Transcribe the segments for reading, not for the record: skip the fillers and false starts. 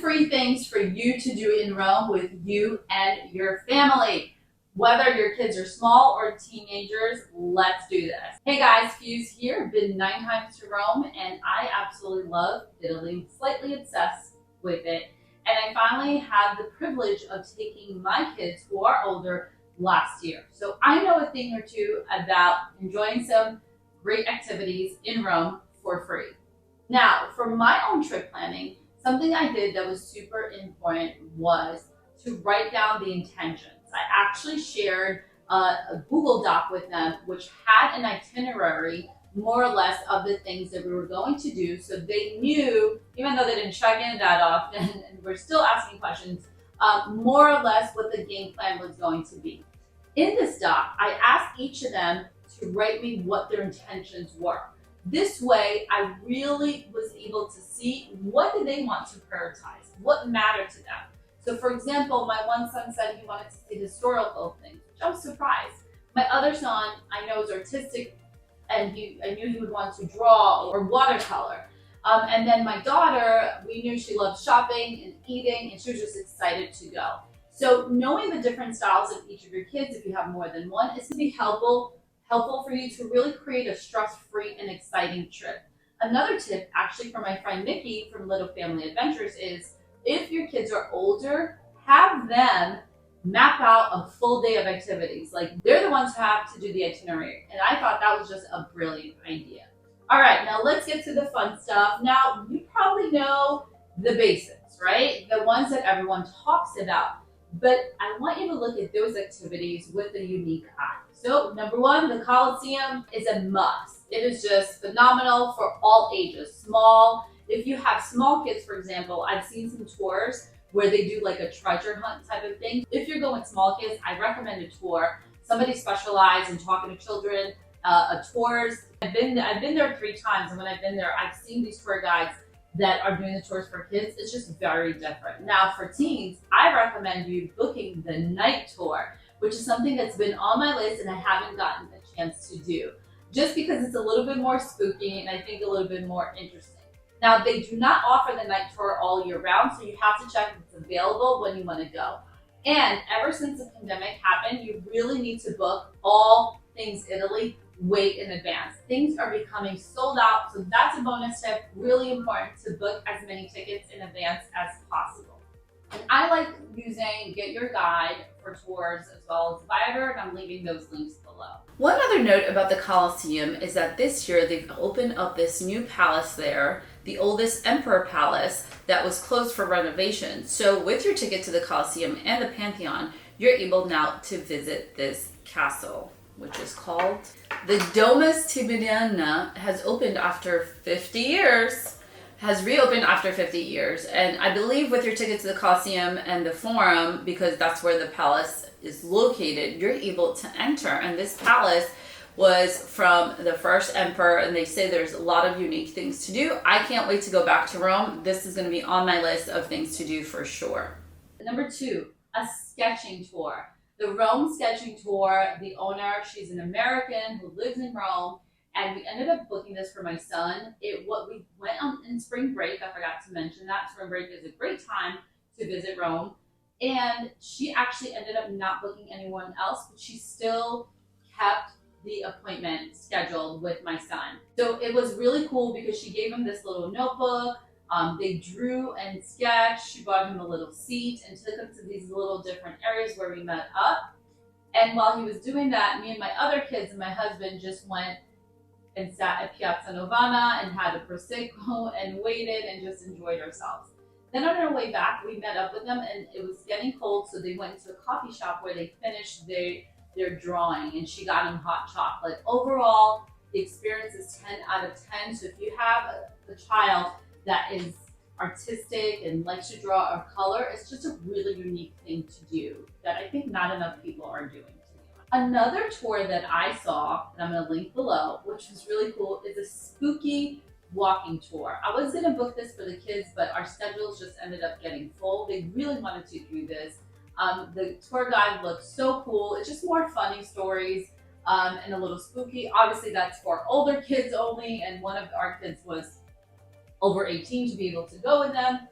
free things for you to do in Rome with you and your family. Whether your kids are small or teenagers, let's do this. Hey guys, Fuse here. Been 9 times to Rome and I absolutely love Italy. Slightly obsessed with it. And I finally had the privilege of taking my kids who are older last year. So I know a thing or two about enjoying some great activities in Rome for free. Now, for my own trip planning, something I did that was super important was to write down the intentions. I actually shared a Google Doc with them, which had an itinerary more or less of the things that we were going to do. So they knew, even though they didn't check in that often and we're still asking questions, more or less what the game plan was going to be. In this doc, I asked each of them to write me what their intentions were. This way, I really was able to see what did they want to prioritize, what mattered to them. So for example, my one son said he wanted to see historical things, which I was surprised. My other son, I know, is artistic, and I knew he would want to draw or watercolor. And then my daughter, we knew she loved shopping and eating, and she was just excited to go. So knowing the different styles of each of your kids, if you have more than one, is going to be helpful for you to really create a stress-free and exciting trip. Another tip, actually, from my friend Nikki from Little Family Adventures is, if your kids are older, have them map out a full day of activities. Like, they're the ones who have to do the itinerary. And I thought that was just a brilliant idea. All right, now let's get to the fun stuff. Now, you probably know the basics, right? The ones that everyone talks about. But I want you to look at those activities with a unique eye. So, number one, the Colosseum is a must. It is just phenomenal for all ages, small. If you have small kids, for example, I've seen some tours where they do like a treasure hunt type of thing. If you're going small kids, I recommend a tour. Somebody specialized in talking to children, tours. I've been there 3 times, and when I've been there, I've seen these tour guides that are doing the tours for kids. It's just very different. Now for teens, I recommend you booking the night tour, which is something that's been on my list and I haven't gotten a chance to do, just because it's a little bit more spooky and I think a little bit more interesting. Now, they do not offer the night tour all year round, so you have to check if it's available when you want to go. And ever since the pandemic happened, you really need to book all things Italy way in advance. Things are becoming sold out, so that's a bonus tip. Really important to book as many tickets in advance as possible. And I like using Get Your Guide for tours as well as Viator, and I'm leaving those links below. One other note about the Colosseum is that this year they've opened up this new palace there, the oldest Emperor Palace, that was closed for renovation. So with your ticket to the Colosseum and the Pantheon, you're able now to visit this castle, which is called the Domus Tiberina. Has opened after 50 years. Has reopened after 50 years. And I believe with your ticket to the Colosseum and the Forum, because that's where the palace is located, you're able to enter. And this palace was from the first emperor, and they say there's a lot of unique things to do. I can't wait to go back to Rome. This is going to be on my list of things to do for sure. Number 2, a sketching tour. The Rome sketching tour, the owner, she's an American who lives in Rome, and we ended up booking this for my son. We went on in spring break. I forgot to mention that. Spring break is a great time to visit Rome. And she actually ended up not booking anyone else, but she still kept the appointment scheduled with my son. So it was really cool because she gave him this little notebook. They drew and sketched. She bought him a little seat and took him to these little different areas where we met up. And while he was doing that, me and my other kids and my husband just went and sat at Piazza Novana and had a Prosecco and waited and just enjoyed ourselves. Then on our way back, we met up with them and it was getting cold, so they went to a coffee shop where they finished their drawing, and she got him hot chocolate. Overall, the experience is 10 out of 10. So if you have a child that is artistic and likes to draw or color, it's just a really unique thing to do that I think not enough people are doing. Another tour that I saw, and I'm going to link below, which was really cool, is a spooky walking tour. I was going to book this for the kids, but our schedules just ended up getting full. They really wanted to do this. The tour guide looked so cool. It's just more funny stories and a little spooky. Obviously, that's for older kids only, and one of our kids was over 18 to be able to go with them.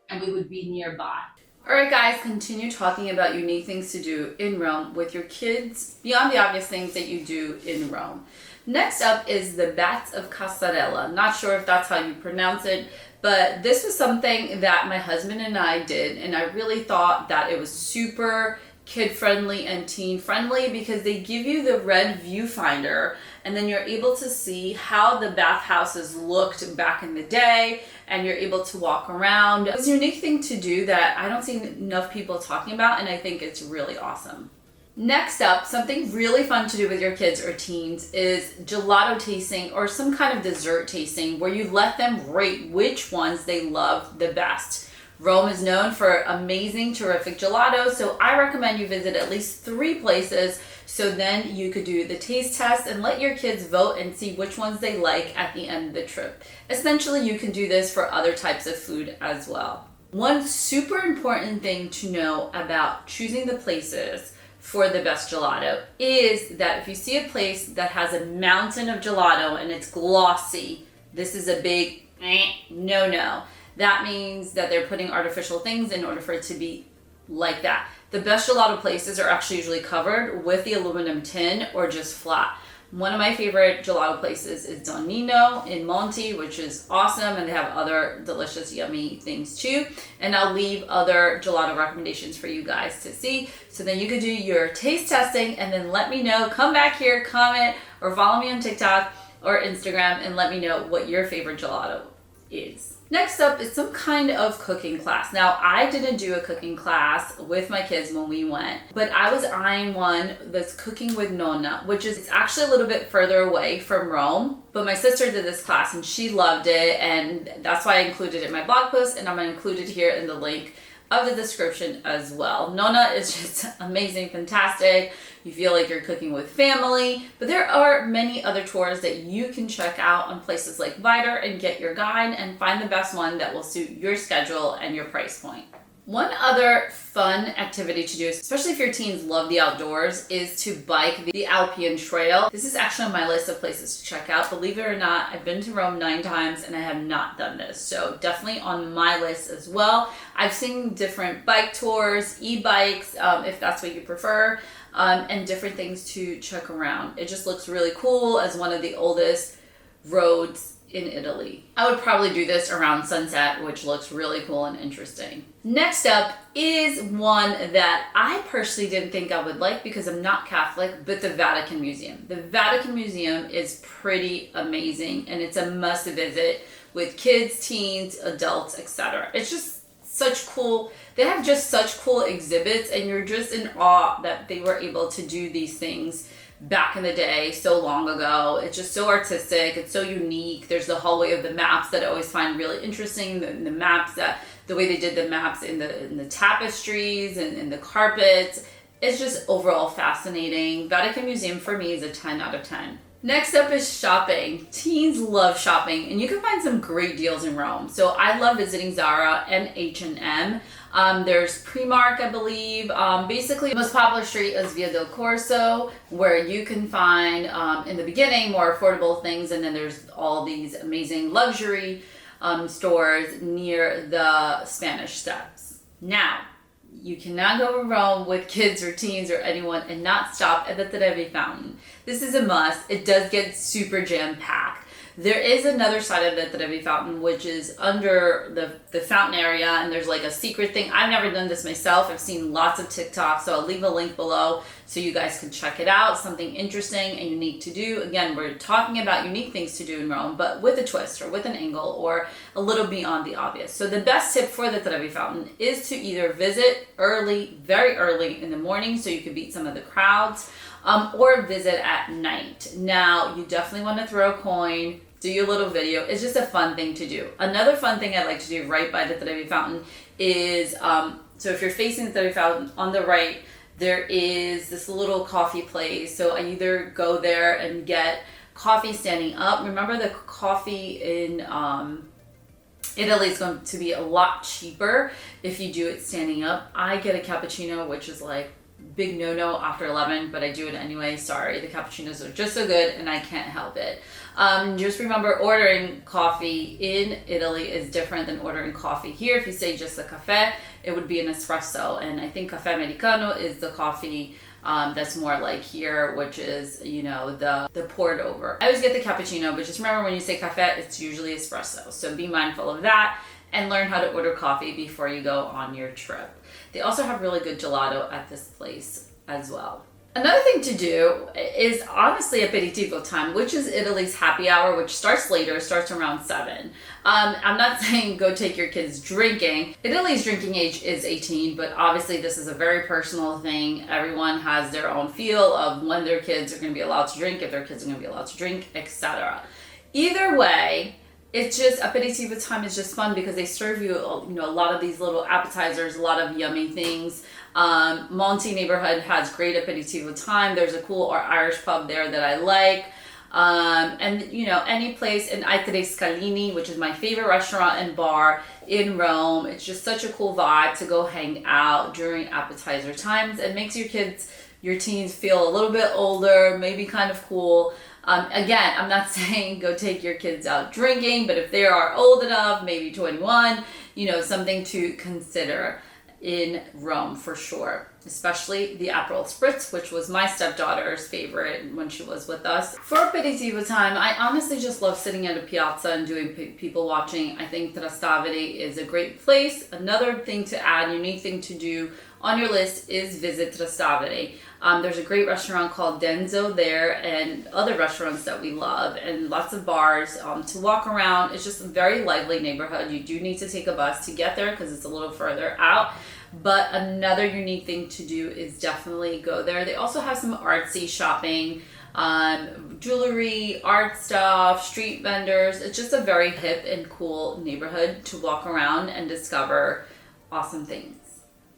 and we would be nearby. Alright guys, continue talking about unique things to do in Rome with your kids beyond the obvious things that you do in Rome. Next up is the Bats of Casarella. Not sure if that's how you pronounce it, but this was something that my husband and I did, and I really thought that it was super kid-friendly and teen-friendly because they give you the red viewfinder and then you're able to see how the bathhouses looked back in the day and you're able to walk around. It's a unique thing to do that I don't see enough people talking about, and I think it's really awesome. Next up, something really fun to do with your kids or teens is gelato tasting or some kind of dessert tasting where you let them rate which ones they love the best. Rome is known for amazing, terrific gelato, so I recommend you visit at least 3 places so then you could do the taste test and let your kids vote and see which ones they like at the end of the trip. Essentially, you can do this for other types of food as well. One super important thing to know about choosing the places for the best gelato is that if you see a place that has a mountain of gelato and it's glossy, this is a big no-no. That means that they're putting artificial things in order for it to be like that. The best gelato places are actually usually covered with the aluminum tin or just flat. One of my favorite gelato places is Don Nino in Monti, which is awesome, and they have other delicious, yummy things too. And I'll leave other gelato recommendations for you guys to see. So then you can do your taste testing and then let me know. Come back here, comment, or follow me on TikTok or Instagram and let me know what your favorite gelato is. Next up is some kind of cooking class. Now, I didn't do a cooking class with my kids when we went, but I was eyeing one that's cooking with Nonna, which is it's actually a little bit further away from Rome, but my sister did this class and she loved it, and that's why I included it in my blog post, and I'm going to include it here in the link of the description as well. Nonna is just amazing, fantastic. You feel like you're cooking with family, but there are many other tours that you can check out on places like Viter and get your guide and find the best one that will suit your schedule and your price point. One other fun activity to do, especially if your teens love the outdoors, is to bike the Alpine Trail. This is actually on my list of places to check out. Believe it or not, I've been to Rome 9 times and I have not done this. So definitely on my list as well. I've seen different bike tours, e-bikes, if that's what you prefer, and different things to check around. It just looks really cool as one of the oldest roads in Italy. I would probably do this around sunset, which looks really cool and interesting. Next up is one that I personally didn't think I would like because I'm not Catholic, but the Vatican Museum. The Vatican Museum is pretty amazing and it's a must visit with kids, teens, adults, etc. It's just such cool, they have just such cool exhibits and you're just in awe that they were able to do these things back in the day so long ago. It's just so artistic, it's so unique. There's the hallway of the maps that I always find really interesting, the maps that the way they did the maps in the tapestries and in the carpets. It's just overall fascinating. Vatican Museum for me is a 10 out of 10. Next up is shopping. Teens love shopping and you can find some great deals in Rome. So I love visiting Zara and H&M. There's Primark, I believe. Basically, the most popular street is Via del Corso, where you can find, in the beginning, more affordable things, and then there's all these amazing luxury stores near the Spanish Steps. Now, you cannot go to Rome with kids or teens or anyone and not stop at the Trevi Fountain. This is a must. It does get super jam-packed. There is another side of the Trevi Fountain, which is under the fountain area, and there's like a secret thing. I've never done this myself. I've seen lots of TikToks, so I'll leave a link below so you guys can check it out. Something interesting and unique to do. Again, we're talking about unique things to do in Rome, but with a twist or with an angle or a little beyond the obvious. So the best tip for the Trevi Fountain is to either visit early, very early in the morning so you can beat some of the crowds, or visit at night. Now, you definitely want to throw a coin, do your little video. It's just a fun thing to do. Another fun thing I like to do right by the Trevi Fountain is, so if you're facing the Trevi Fountain, on the right, there is this little coffee place. So I either go there and get coffee standing up. Remember, the coffee in Italy is going to be a lot cheaper if you do it standing up. I get a cappuccino, which is like big no-no after 11, but I do it anyway. Sorry, the cappuccinos are just so good and I can't help it. Just remember, ordering coffee in Italy is different than ordering coffee here. If you say just a cafe, it would be an espresso, and I think cafe americano is the coffee that's more like here, which is, you know, the poured over. I always get the cappuccino, but just remember when you say cafe, it's usually espresso. So be mindful of that and learn how to order coffee before you go on your trip. They also have really good gelato at this place as well. Another thing to do is honestly aperitivo time, which is Italy's happy hour, which starts later, starts around 7. I'm not saying go take your kids drinking. Italy's drinking age is 18, but obviously this is a very personal thing. Everyone has their own feel of when their kids are going to be allowed to drink, if their kids are going to be allowed to drink, etc. Either way, it's just aperitivo time is just fun because they serve you, you know, a lot of these little appetizers, a lot of yummy things. Monti neighborhood has great aperitivo time. There's a cool Irish pub there that I like. And you know, any place in Tre Scalini, which is my favorite restaurant and bar in Rome. It's just such a cool vibe to go hang out during appetizer times. It makes your kids, your teens feel a little bit older, maybe kind of cool. Again, I'm not saying go take your kids out drinking, but if they are old enough, maybe 21, you know, something to consider in Rome for sure. Especially the Aperol Spritz, which was my stepdaughter's favorite when she was with us. For aperitivo time, I honestly just love sitting at a piazza and doing people watching. I think Trastavere is a great place. Another thing to add, unique thing to do on your list is visit Trastavere. There's a great restaurant called Enzo there and other restaurants that we love and lots of bars to walk around. It's just a very lively neighborhood. You do need to take a bus to get there because it's a little further out. But another unique thing to do is definitely go there. They also have some artsy shopping, jewelry, art stuff, street vendors. It's just a very hip and cool neighborhood to walk around and discover awesome things.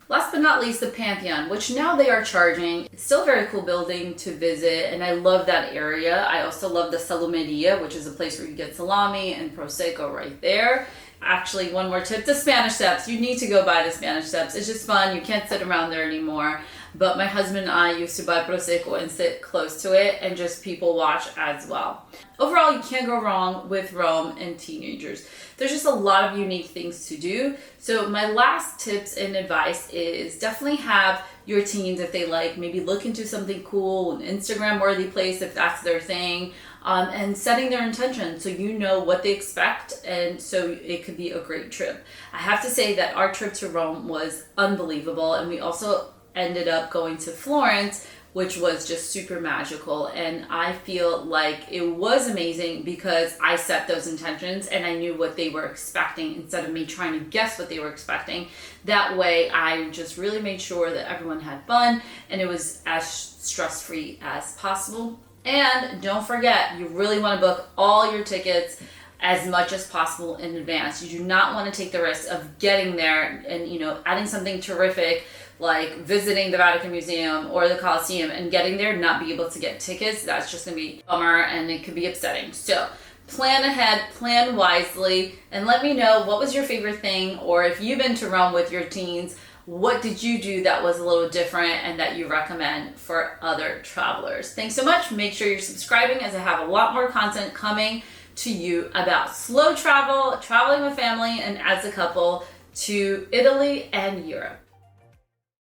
Last but not least, the Pantheon, which now they are charging. It's still a very cool building to visit, and I love that area. I also love the Salumeria, which is a place where you get salami and Prosecco right there. Actually, one more tip, the Spanish Steps. You need to go by the Spanish Steps. It's just fun. You can't sit around there anymore. But my husband and I used to buy Prosecco and sit close to it and just people watch as well. Overall, you can't go wrong with Rome and teenagers. There's just a lot of unique things to do. So my last tips and advice is definitely have your teens, if they like, maybe look into something cool, an Instagram worthy place if that's their thing. And setting their intention so you know what they expect, and so it could be a great trip. I have to say that our trip to Rome was unbelievable, and we also ended up going to Florence, which was just super magical, and I feel like it was amazing because I set those intentions and I knew what they were expecting instead of me trying to guess what they were expecting. That way I just really made sure that everyone had fun and it was as stress-free as possible. And don't forget, you really want to book all your tickets as much as possible in advance. You do not want to take the risk of getting there and, you know, adding something terrific like visiting the Vatican Museum or the Colosseum and getting there, not be able to get tickets. That's just going to be a bummer and it could be upsetting. So plan ahead, plan wisely, and let me know what was your favorite thing, or if you've been to Rome with your teens, what did you do that was a little different and that you recommend for other travelers? Thanks so much. Make sure you're subscribing as I have a lot more content coming to you about slow travel, traveling with family, and as a couple to Italy and Europe.